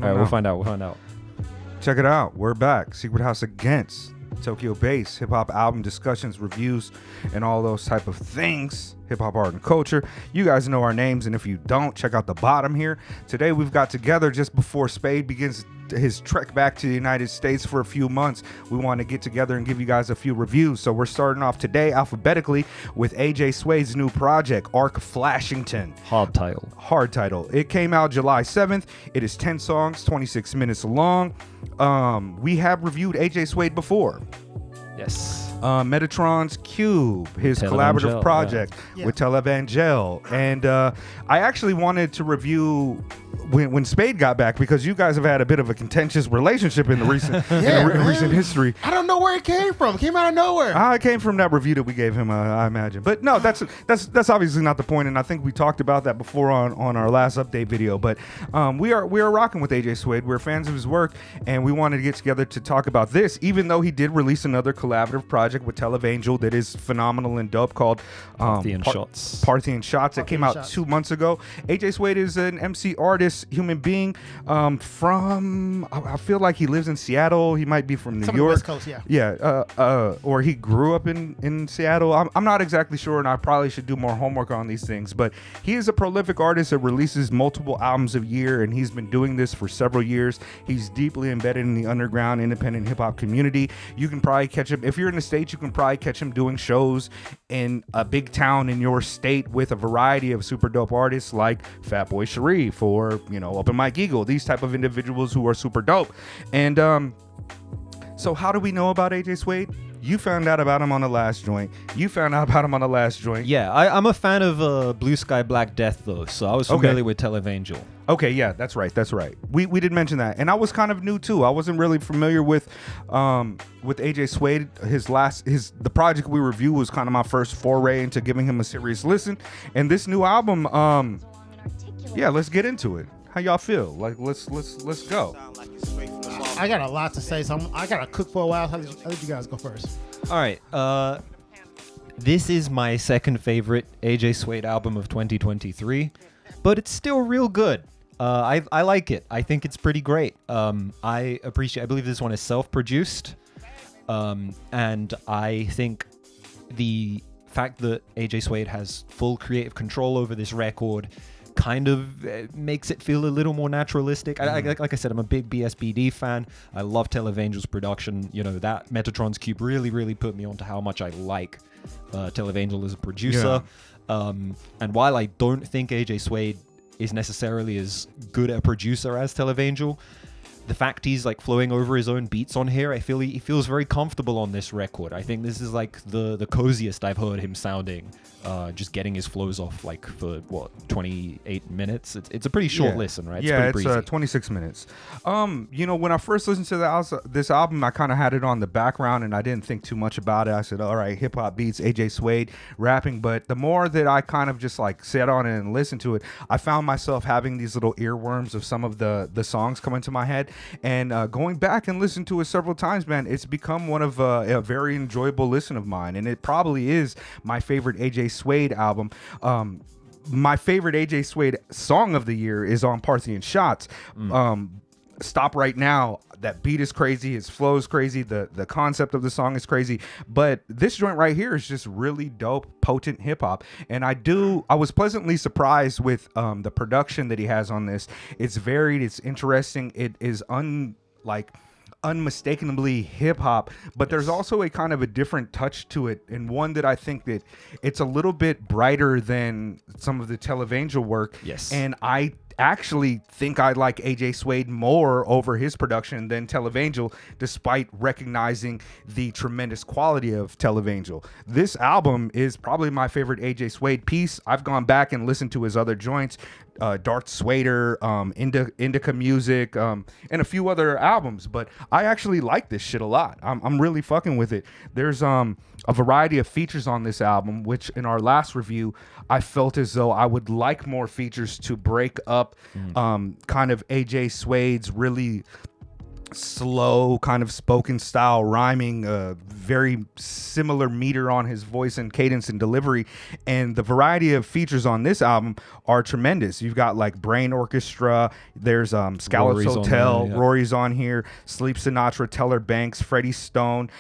don't know. We'll find out. Check it out. We're back. Secret House Against. Tokyo-based hip-hop album discussions, reviews, and all those type of things. Hip-hop art and culture. You guys know our names, and if you don't, check out the bottom here. Today we've got together just before Spade begins his trek back to the United States for a few months. We want to get together and give you guys a few reviews. So we're starting off today alphabetically with AJ Suede's new project, Ark Flashington. Hard title. It came out July 7th. It is 10 songs, 26 minutes long. We have reviewed AJ Suede before. Yes. Metatron's Cube, his collaborative project with Televangel. And I actually wanted to review when Spade got back, because you guys have had a bit of a contentious relationship in the recent recent history. I don't know where it came from. It came out of nowhere. It came from that review that we gave him, I imagine. But no, that's obviously not the point, and I think we talked about that before on our last update video. But we are rocking with AJ Suede. We're fans of his work, and we wanted to get together to talk about this, even though he did release another collaborative project with Televangel that is phenomenal and dope called Parthian Shots that came out 2 months ago. AJ Suede is an MC artist, human being from, I feel like he lives in Seattle. He might be from New York. West Coast, or he grew up in Seattle. I'm not exactly sure, and I probably should do more homework on these things, but he is a prolific artist that releases multiple albums a year, and he's been doing this for several years. He's deeply embedded in the underground independent hip-hop community. You can probably catch him, if you're in the States, you can probably catch him doing shows in a big town in your state with a variety of super dope artists like Fatboy Sharif or, Open Mike Eagle, these type of individuals who are super dope. And so how do we know about AJ Suede? You found out about him on the last joint. Yeah, I'm a fan of Blue Sky Black Death, though, so I was familiar with Televangel. Okay, yeah, that's right. We did mention that, and I was kind of new too. I wasn't really familiar with AJ Suede. The project we reviewed was kind of my first foray into giving him a serious listen. And this new album, let's get into it. How y'all feel? Like, let's go. I got a lot to say, so I got to cook for a while. I'll let you guys go first. All right. This is my second favorite AJ Suede album of 2023, but it's still real good. I like it. I think it's pretty great. I believe this one is self-produced, and I think the fact that AJ Suede has full creative control over this record kind of makes it feel a little more naturalistic. Like I said, I'm a big BSBD fan. I love Televangel's production. That Metatron's Cube really, really put me onto how much I like Televangel as a producer. Yeah. And while I don't think AJ Suede is necessarily as good a producer as Televangel, the fact he's like flowing over his own beats on here, I feel he feels very comfortable on this record. I think this is like the coziest I've heard him sounding, just getting his flows off like for 28 minutes. It's a pretty short listen, right? It's 26 minutes. When I first listened to this album, I kind of had it on the background and I didn't think too much about it. I said, all right, hip hop beats, AJ Suede rapping. But the more that I kind of just like sat on it and listened to it, I found myself having these little earworms of some of the songs come into my head. And going back and listening to it several times, man, it's become one of a very enjoyable listen of mine. And it probably is my favorite AJ Suede album. My favorite AJ Suede song of the year is on Parthian Shots. Stop Right Now. That beat is crazy. His flow is crazy. The concept of the song is crazy. But this joint right here is just really dope, potent hip hop. And I was pleasantly surprised with the production that he has on this. It's varied. It's interesting. It is unmistakably hip hop, but there's also a kind of a different touch to it, and one that I think that it's a little bit brighter than some of the Televangel work. Yes. And I actually think I like AJ Suede more over his production than Televangel, despite recognizing the tremendous quality of Televangel. This album is probably my favorite AJ Suede piece. I've gone back and listened to his other joints, Darth Swader, Indica Music, and a few other albums, but I actually like this shit a lot. I'm really fucking with it. There's a variety of features on this album, which in our last review, I felt as though I would like more features to break up kind of AJ Suede's really slow kind of spoken style rhyming, very similar meter on his voice and cadence and delivery, and the variety of features on this album are tremendous. You've got like Brain Orchestra, there's Scallops Rory's on Hotel, there, yeah. Rory's on here, Sleep Sinatra, Teller Banks, Freddie Stone,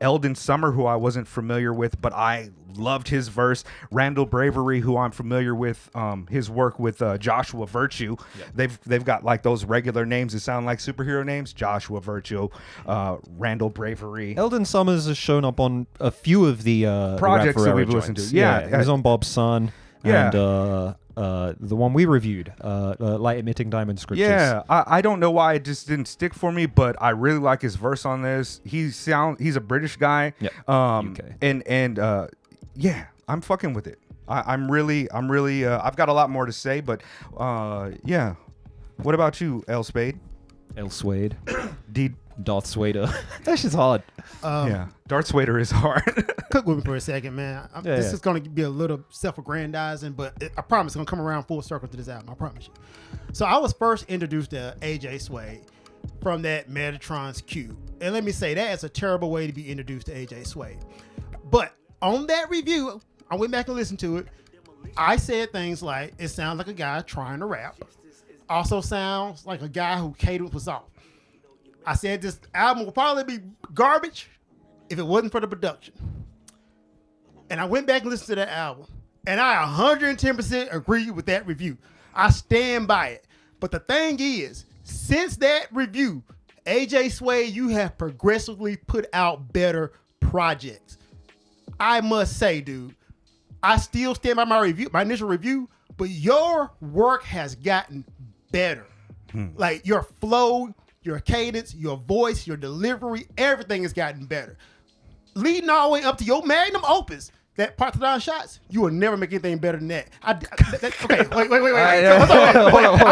Eldon Summer, who I wasn't familiar with but I loved his verse, Randall Bravery, who I'm familiar with, his work with Joshua Virtue. They've got like those regular names that sound like superhero names: Joshua Virtue, Randall Bravery. Eldon Summers has shown up on a few of the Projects Rap that Forever we've listened joints. to. Yeah. he was on Bob's Son. Yeah. And the one we reviewed, Light Emitting Diamond Scriptures. Yeah, I don't know why it just didn't stick for me, but I really like his verse on this. He's a British guy. Yeah. UK. UK. Yeah, I'm fucking with it. I'm really I've got a lot more to say, but yeah. What about you, L Spade? L Suede. D. Darth Swader. That's just hard. Yeah, Darth Swader is hard. Cook with me for a second, man. This is going to be a little self-aggrandizing, but I promise it's going to come around full circle to this album. I promise you. So I was first introduced to AJ Suede from that Metatron's Cube. And let me say, that is a terrible way to be introduced to AJ Suede. But on that review, I went back and listened to it. I said things like, it sounds like a guy trying to rap. Also sounds like a guy who cadence was off. I said this album will probably be garbage if it wasn't for the production. And I went back and listened to that album. And I 110% agree with that review. I stand by it. But the thing is, since that review, AJ Suede, you have progressively put out better projects. I must say, dude, I still stand by my initial review, but your work has gotten better. Like your flow, your cadence, your voice, your delivery, everything has gotten better. Leading all the way up to your magnum opus, that Partizan Shots, you will never make anything better than that. Okay, wait. I'm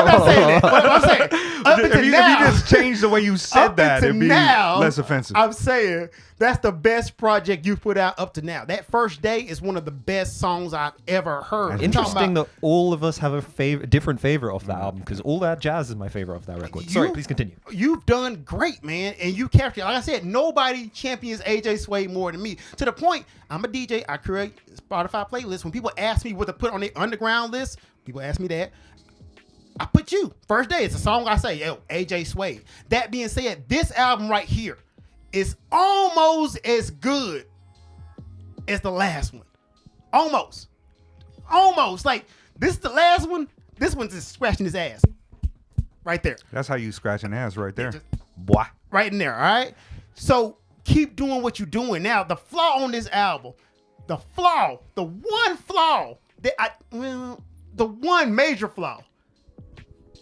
not saying that. What I'm saying, up until if you just changed the way you said that, it'd be less offensive. I'm saying that's the best project you've put out up to now. That First Day is one of the best songs I've ever heard. Interesting that all of us have a different favorite off that album, because All That Jazz is my favorite off that record. Sorry, please continue. You've done great, man, and you captured. Like I said, nobody champions AJ Suede more than me. To the point, I'm a DJ. I create Spotify playlists. When people ask me what to put on their underground list, people ask me that. I put you. First Day. It's a song I say, yo, AJ Suede. That being said, this album right here is almost as good as the last one. Almost. Like, this is the last one. This one's just scratching his ass. Right there. That's how you scratch an ass right there. Boy. Right in there, all right? So keep doing what you're doing. Now, the flaw on this album, the one major flaw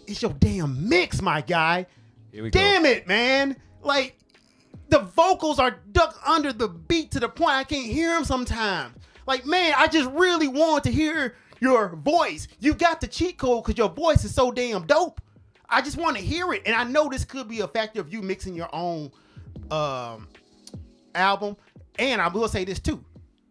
is your damn mix, my guy. Here we go. Damn it, man. Like, the vocals are ducked under the beat to the point I can't hear them sometimes. Like, man, I just really want to hear your voice. You got the cheat code because your voice is so damn dope. I just want to hear it. And I know this could be a factor of you mixing your own album. And I will say this too.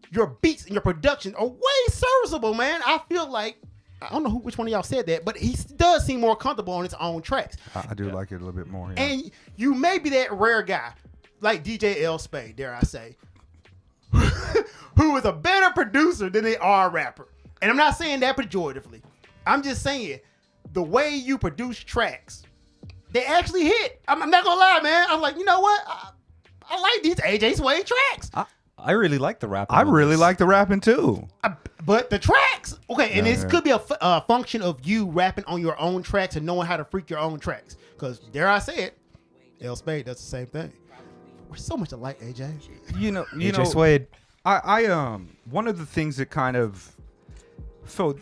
Your beats and your production are way serviceable, man. I feel like, I don't know which one of y'all said that, but he does seem more comfortable on his own tracks. I do like it a little bit more. Yeah. And you may be that rare guy, like DJ L Spade, dare I say, who is a better producer than they are a rapper. And I'm not saying that pejoratively. I'm just saying the way you produce tracks, they actually hit. I'm not gonna lie, man. I'm like, you know what? I like these AJ Suede tracks. I really like the rapping. I really like the rapping too. But the tracks, okay, and this could be a function of you rapping on your own tracks and knowing how to freak your own tracks. Because dare I say it, L Spade does the same thing. We're so much alike, AJ. You know, AJ Suede. I one of the things that kind of felt,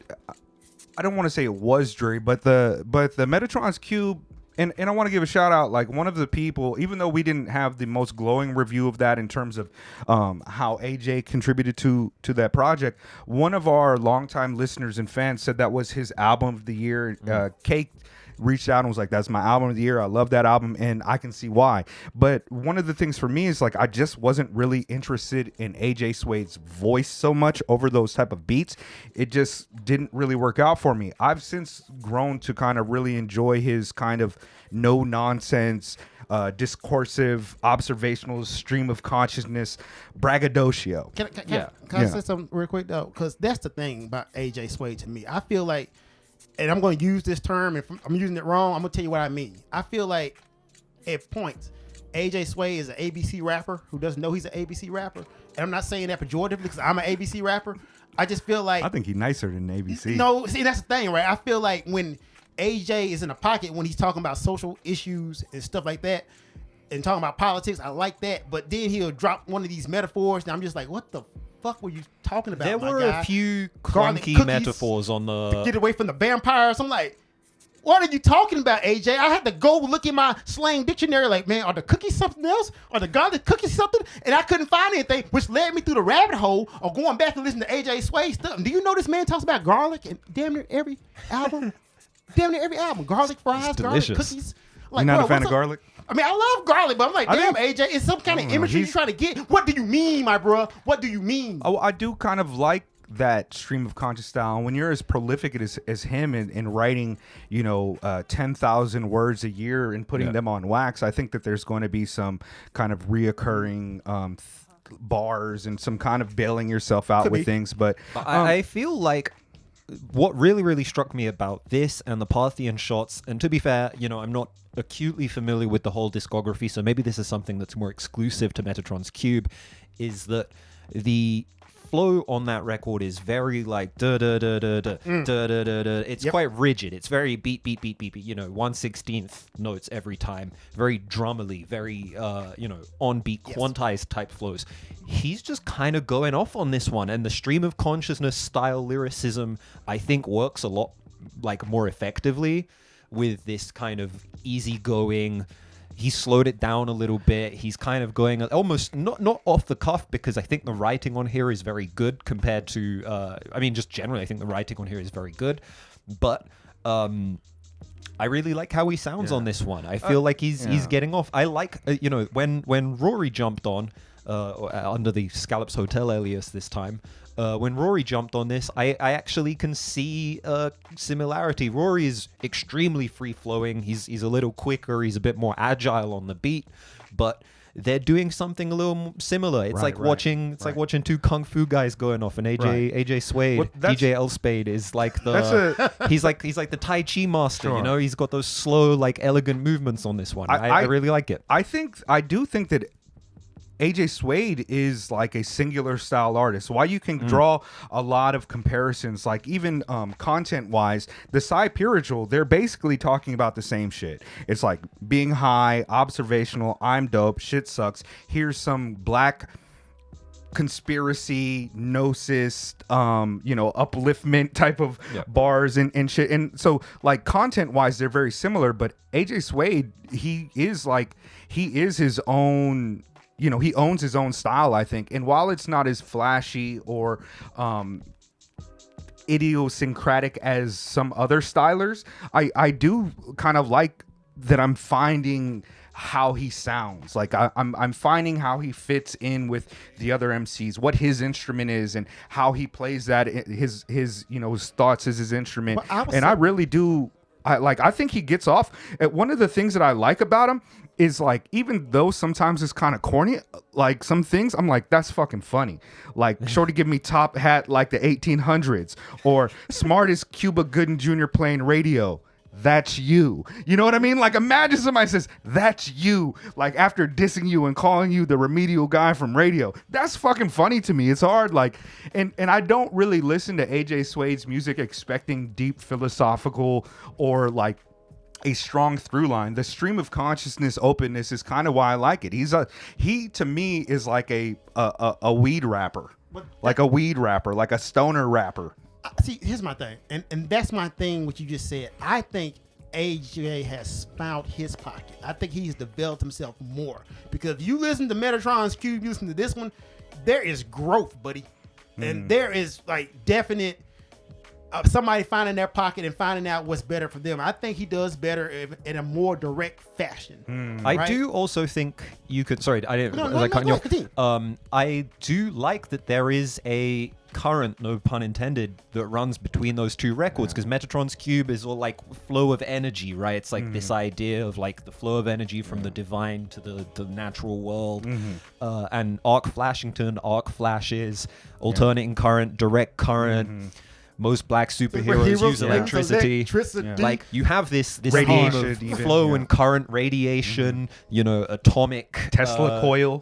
I don't want to say it was dreary, but the Metatron's Cube, and I want to give a shout out, like one of the people, even though we didn't have the most glowing review of that in terms of how AJ contributed to that project, one of our longtime listeners and fans said that was his album of the year. Cake reached out and was like, that's my album of the year. I love that album, and I can see why. But one of the things for me is like, I just wasn't really interested in AJ Suede's voice so much over those type of beats. It just didn't really work out for me. I've since grown to kind of really enjoy his kind of no nonsense, discursive, observational, stream of consciousness, braggadocio. Can I say something real quick though? Because that's the thing about AJ Suede to me. I feel like, and I'm going to use this term, and if I'm using it wrong, I'm going to tell you what I mean. I feel like at points, AJ Suede is an ABC rapper who doesn't know he's an ABC rapper. And I'm not saying that pejoratively because I'm an ABC rapper. I just feel like... I think he's nicer than ABC. No, see, that's the thing, right? I feel like when AJ is in a pocket, when he's talking about social issues and stuff like that, and talking about politics, I like that. But then he'll drop one of these metaphors, and I'm just like, what the fuck were you talking about, There my were guy? a few Garlic clunky cookies metaphors on the... Get away from the vampires. I'm like, what are you talking about, AJ? I had to go look in my slang dictionary like, man, are the cookies something else? Are the garlic cookies something? And I couldn't find anything, which led me through the rabbit hole of going back and listening to AJ Suede stuff. Do you know this man talks about garlic in damn near every album? Garlic fries, garlic cookies. Like, You're not bro, a fan of garlic? I mean, I love garlic, but I'm like, damn, AJ, it's some kind of imagery you're trying to get. What do you mean, my bro? What do you mean? Oh, I do kind of like that stream of conscious style. When you're as prolific as him in writing, 10,000 words a year and putting them on wax, I think that there's going to be some kind of reoccurring bars and some kind of bailing yourself out with things. But I feel like what really, really struck me about this and the Parthian shots, and to be fair, I'm not acutely familiar with the whole discography, so maybe this is something that's more exclusive to Metatron's Cube, is that the flow on that record is very like da da da da da da da da da. It's quite rigid. It's very beat, 1/16 notes every time. Very drummily, very on beat, quantized type flows. He's just kind of going off on this one, and the stream of consciousness style lyricism I think works a lot more effectively with this kind of easygoing. He slowed it down a little bit. He's kind of going almost not off the cuff, because I think the writing on here is very good compared to, just generally, I think the writing on here is very good. But I really like how he sounds on this one. I feel like he's getting off. I like, when Rory jumped on, under the Scallops Hotel alias this time, when Rory jumped on this, I actually can see a similarity. Rory is extremely free-flowing. He's a little quicker. He's a bit more agile on the beat, but they're doing something a little similar. It's like watching two kung fu guys going off. And AJ Suede, DJ Elspade is like he's like the Tai Chi master. He's got those slow, elegant movements on this one. I really like it. I do think that AJ Suede is like a singular style artist. Why you can draw a lot of comparisons, like even content wise, the Psy-Purigal, they're basically talking about the same shit. It's like being high, observational, I'm dope, shit sucks. Here's some black conspiracy, gnosis, upliftment type of bars and shit. And so content wise, they're very similar, but AJ Suede, he is his own. He owns his own style, I think. And while it's not as flashy or idiosyncratic as some other stylers, I do kind of like that I'm finding how he sounds. I'm finding how he fits in with the other MCs, what his instrument is, and how he plays that. His thoughts is his instrument. I really do. I think he gets off. One of the things that I like about him is even though sometimes it's kind of corny, some things I'm like, that's fucking funny. Shorty give me top hat like the 1800s, or smartest Cuba Gooding Jr. playing radio. That's you. You know what I mean? Imagine somebody says, that's you, after dissing you and calling you the remedial guy from radio. That's fucking funny to me. It's hard. And I don't really listen to AJ Suede's music expecting deep philosophical or a strong through line. The stream of consciousness openness is kind of why I like it. He to me is like a weed rapper, like a stoner rapper. See, here's my thing, and that's my thing, what you just said. I think AJ has found his pocket. I think he's developed himself more, because if you listen to Metatron's Cube, you listen to this one, there is growth, buddy. And there is definite somebody finding their pocket and finding out what's better for them. I think he does better in a more direct fashion. I do also think you could. Sorry, I didn't. Continue. I do like that there is a current, no pun intended, that runs between those two records, because Metatron's Cube is all like flow of energy, right? It's like this idea of like the flow of energy from the divine to the natural world. And Ark Flashington, Arc Flashes, alternating current, direct current. Most black superheroes use electricity. Like you have this theme of flow and current, radiation, atomic Tesla coil,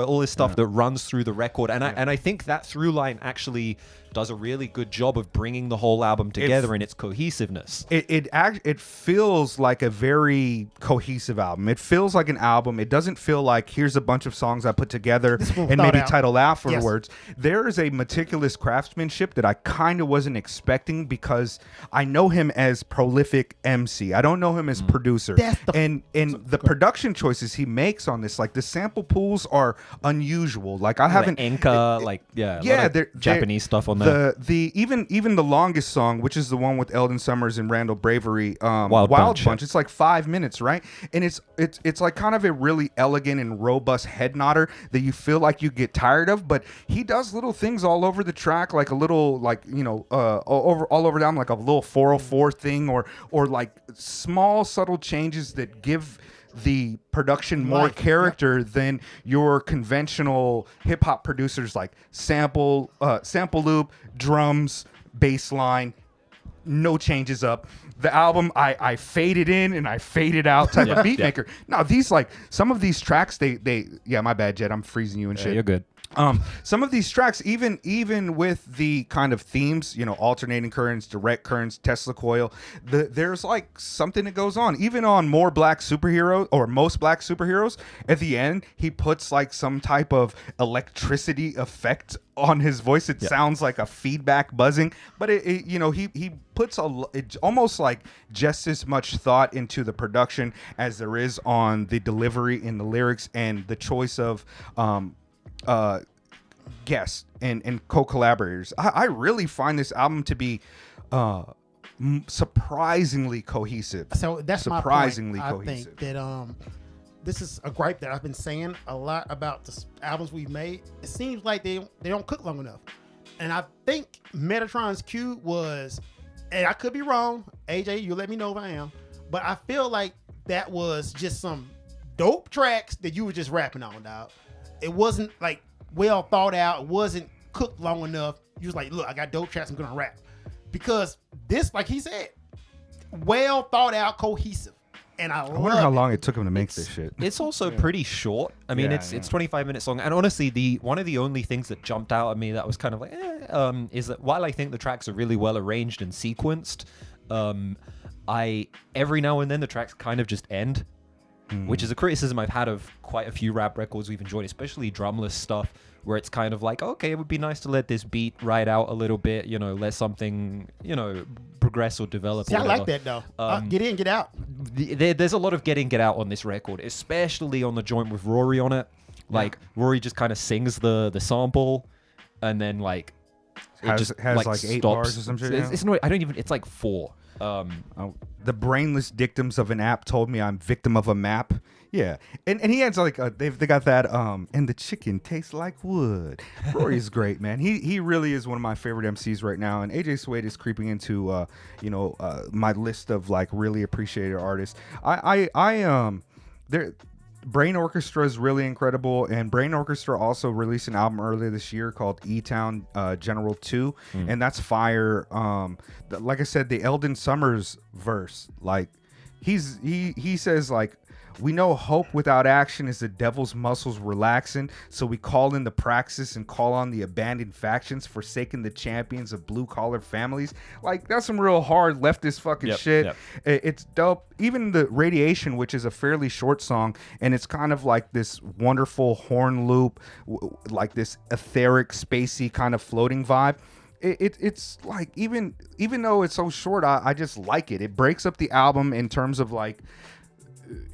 all this stuff that runs through the record, and I think that through line actually does a really good job of bringing the whole album together in its cohesiveness. It feels like a very cohesive album. It feels like an album. It doesn't feel like here's a bunch of songs I put together and maybe titled afterwards. Yes. There is a meticulous craftsmanship that I kind of wasn't expecting, because I know him as prolific MC. I don't know him as producer. And the production choices he makes on this, like the sample pools are unusual. Like I haven't Japanese stuff on even the longest song, which is the one with Eldon Summers and Randall Bravery, Wild Bunch. It's like 5 minutes, right? And it's like kind of a really elegant and robust head nodder that you feel like you get tired of, but he does little things all over the track, like a little all over down, like a little 404 thing, or like small subtle changes that give the production more character than your conventional hip hop producers, like sample loop, drums, bass line, no changes up. The album, I faded in and I faded out type of beat maker. Now these, like some of these tracks, they my bad, Jed, I'm freezing you and shit. You're good. Some of these tracks, even with the kind of themes, alternating currents, direct currents, Tesla coil, there's like something that goes on. Even on most black superheroes, at the end, he puts like some type of electricity effect on his voice. It sounds like a feedback buzzing, but he puts almost like just as much thought into the production as there is on the delivery in the lyrics and the choice of guests and co-collaborators. I really find this album to be surprisingly cohesive. So that's surprisingly my point. Cohesive. I think that this is a gripe that I've been saying a lot about the albums we've made. It seems like they don't cook long enough, and I think Metatron's Cube was, and I could be wrong, AJ, you let me know if I am, but I feel like that was just some dope tracks that you were just rapping on, dog. It wasn't like well thought out. It wasn't cooked long enough. You was like, look, I got dope tracks, I'm gonna rap. Because this, like he said, well thought out, cohesive. And I wonder how long it took him to make this shit. It's also pretty short. I mean, it's 25 minutes long. And honestly, one of the only things that jumped out at me that was kind of like, is that while I think the tracks are really well arranged and sequenced, every now and then the tracks kind of just end. Which is a criticism I've had of quite a few rap records we've enjoyed, especially drumless stuff, where it's kind of like, okay, it would be nice to let this beat ride out a little bit, let something, progress or develop. See, I like that though. Get in, get out. There's a lot of get out on this record, especially on the joint with Rory on it. Like Rory just kind of sings the sample, and then like has like 8 stops. bars or some shit. It's not. I don't even. It's like 4. The brainless dictums of an app told me I'm victim of a map. Yeah, and he has like they got that and the chicken tastes like wood. Rory's great, man. He really is one of my favorite MCs right now, and AJ Suede is creeping into my list of like really appreciated artists. Brain Orchestra is really incredible, and Brain Orchestra also released an album earlier this year called E-Town General 2, and that's fire. Like I said, the Eldon Summers verse, like he says like, we know hope without action is the devil's muscles relaxing, so we call in the praxis and call on the abandoned factions, forsaking the champions of blue-collar families. Like, that's some real hard leftist fucking shit. Yep. It's dope. Even the Radiation, which is a fairly short song, and it's kind of like this wonderful horn loop, like this etheric, spacey kind of floating vibe. It's like, even though it's so short, I just like it. It breaks up the album in terms of like,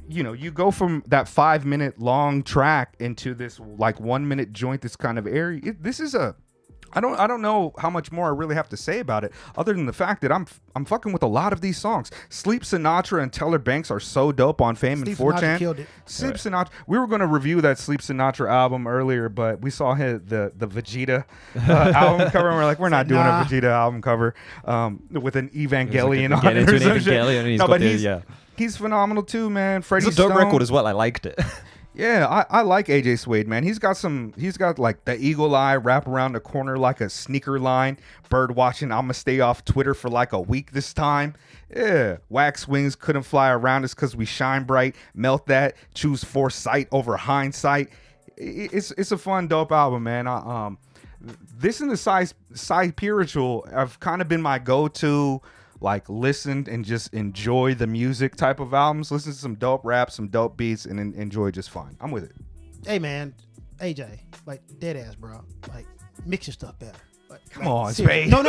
you go from that 5-minute long track into this like 1-minute joint that's kind of airy. This is a I don't know how much more I really have to say about it, other than the fact that I'm fucking with a lot of these songs. Sleep Sinatra and Teller Banks are so dope on Fame and 4chan. Sinatra killed it. Sleep Sinatra. We were going to review that Sleep Sinatra album earlier, but we saw the Vegeta album cover, and we're like, we're not doing a Vegeta album cover with an Evangelion on it. Or some shit. No, but he's phenomenal too, man. Freddie It's a dope Stone. record as well. I liked it. Yeah, I like AJ Suede, man. He's got like the eagle eye, wrap around the corner like a sneaker line, bird watching, I'ma stay off Twitter for like a week this time. Yeah, wax wings couldn't fly around us because we shine bright, melt that, choose foresight over hindsight. It's a fun, dope album, man. This and the side spiritual have kind of been my go-to, like, listen and just enjoy the music type of albums. Listen to some dope rap, some dope beats, and enjoy just fine. I'm with it. Hey, man, AJ, like, dead ass, bro. Like, mix your stuff better. Come on, Spade. No.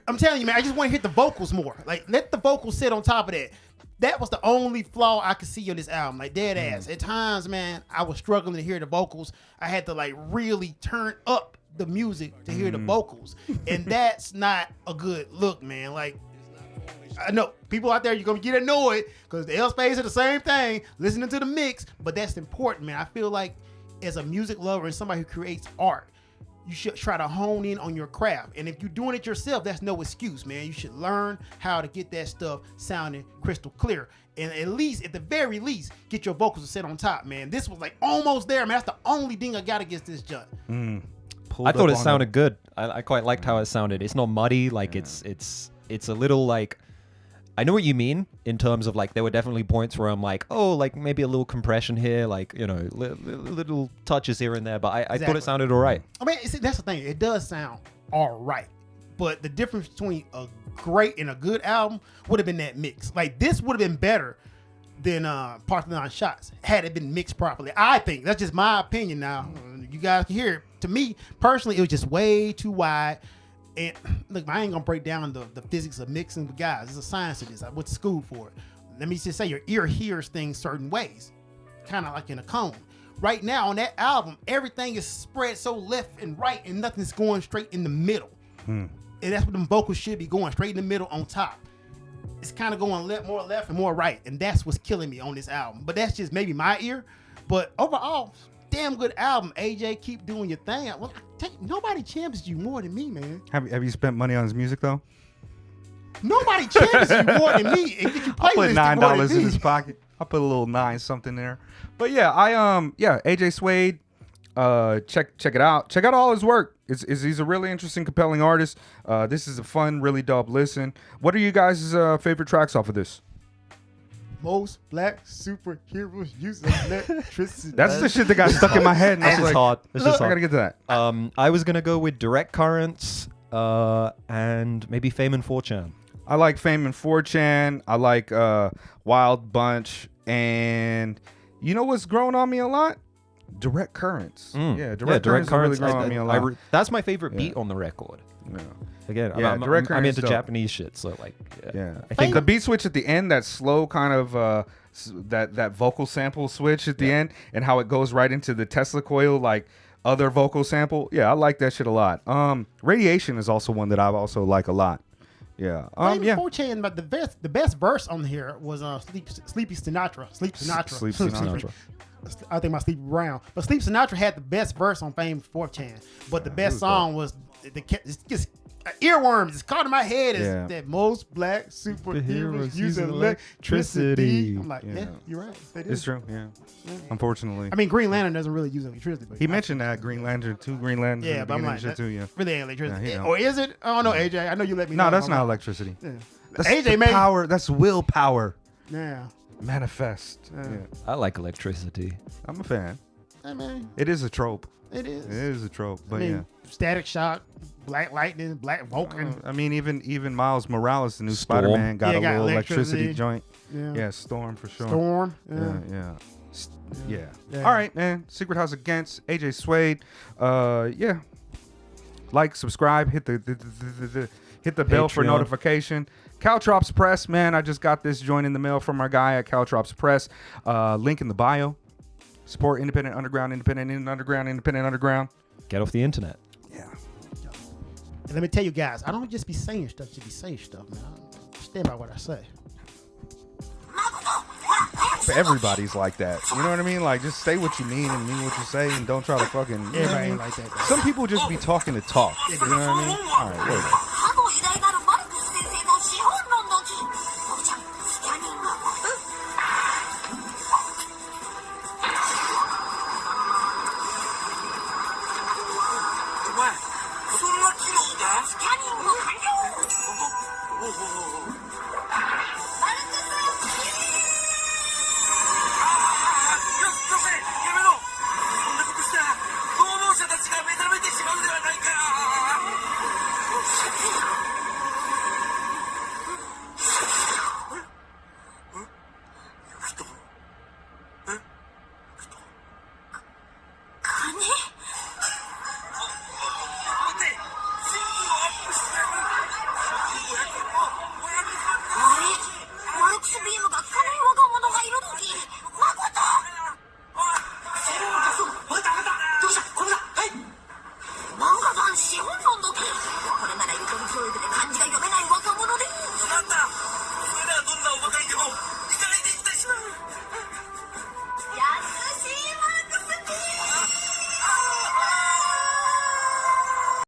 I'm telling you, man, I just want to hit the vocals more. Like, let the vocals sit on top of that. That was the only flaw I could see on this album. Like, dead ass. At times, man, I was struggling to hear the vocals. I had to, like, really turn up the music to hear the vocals, and that's not a good look, man. Like, I know people out there, you're gonna get annoyed because the L Spades are the same thing, listening to the mix, but that's important, man. I feel like as a music lover and somebody who creates art, you should try to hone in on your craft, and if you're doing it yourself, that's no excuse, man. You should learn how to get that stuff sounding crystal clear, and at the very least, get your vocals to sit on top, man. This was like almost there, man. That's the only thing I got against this junk. I thought it sounded good. I quite liked how it sounded. It's not muddy. Like, it's a little, like, I know what you mean in terms of, like, there were definitely points where I'm like, oh, like, maybe a little compression here, like, you know, little touches here and there. But I thought it sounded all right. I mean, that's the thing. It does sound all right. But the difference between a great and a good album would have been that mix. Like, this would have been better than Parthenon Shots had it been mixed properly. I think that's just my opinion. Now you guys can hear it. To me personally, it was just way too wide. And look, I ain't gonna break down the physics of mixing, but guys, there's a science to this. I went to school for it. Let me just say, your ear hears things certain ways, kind of like in a cone. Right now on that album, everything is spread so left and right, and nothing's going straight in the middle. And that's what them vocals should be going, straight in the middle on top. It's kind of going more left and more right, and that's what's killing me on this album. But that's just maybe my ear. But overall, damn good album. AJ, keep doing your thing. Well, nobody champions you more than me, man. Have you spent money on his music though? Nobody champions you more than me. And get you I put $9 in his pocket. I put a little 9 something there. But yeah, AJ Suede. Check it out. Check out all his work. He's a really interesting, compelling artist. This is a fun, really dope listen. What are you guys' favorite tracks off of this? Most black superheroes use electricity. That's the shit that got stuck in my head. And I was like, hard. I gotta get to that. I was gonna go with Direct Currents and maybe Fame and 4chan. I like Fame and 4chan. I like Wild Bunch. And you know what's growing on me a lot? Direct Currents. Yeah, Direct Currents really growing on me a lot. That's my favorite beat on the record. Yeah. Again, Yeah, I'm into Japanese shit, so like, I think the beat switch at the end, that slow kind of that vocal sample switch at the end, and how it goes right into the Tesla coil, like other vocal sample. Yeah, I like that shit a lot. Radiation is also one that I also like a lot. Yeah. 4chan, but the best verse on here was Sleepy Sinatra. Sleep Sinatra. I think my Sleepy Brown, but Sleep Sinatra had the best verse on Fame 4chan. But the best song was it's just earworms. It's caught in my head is that most black superheroes use electricity. I'm like, yeah, you're right. It's true. Yeah. Unfortunately. I mean, Green Lantern doesn't really use electricity. But he mentioned that Green Lantern, 2 Green Lanterns. Yeah, but I'm like, shit too, yeah. Really ain't electricity. Or is it? I don't know, AJ. I know you let me know. No, that's not electricity. Yeah. That's AJ made power. That's willpower. Yeah. Manifest. Yeah. I like electricity. I'm a fan. I mean, it is a trope. It is. It is a trope, but Static Shock, Black Lightning, Black Vulcan. I mean, even Miles Morales, the new Spider-Man, got a little electricity joint. Yeah, Storm for sure. Storm. Yeah. All right, man. Secret House Against AJ Suede. Like, subscribe, hit the bell for notification. Caltrops Press, man. I just got this joint in the mail from our guy at Caltrops Press. Link in the bio. Support independent underground. Get off the internet. Yeah. And let me tell you guys, I don't just be saying stuff to be saying stuff, man. I stand by what I say. Everybody's like that. You know what I mean? Like, just say what you mean and mean what you say, and don't try to fucking. Everybody ain't like that. Some people just be talking to talk. You know what I mean? All right, wait.